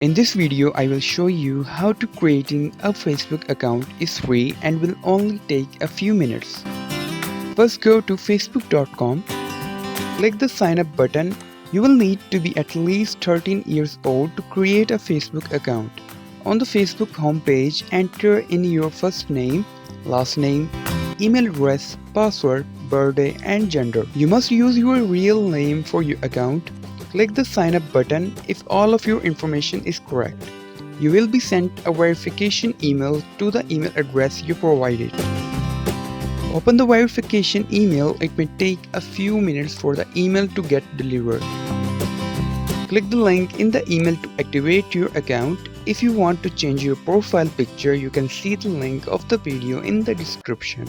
In this video, I will show you how to creating a Facebook account is free and will only take a few minutes. First go to facebook.com, click the sign up button. You will need to be at least 13 years old to create a Facebook account. On the Facebook homepage, enter in your first name, last name, email address, password, birthday and gender. You must use your real name for your account. Click the sign up button if all of your information is correct. You will be sent a verification email to the email address you provided. Open the verification email. It may take a few minutes for the email to get delivered. Click the link in the email to activate your account. If you want to change your profile picture, you can see the link of the video in the description.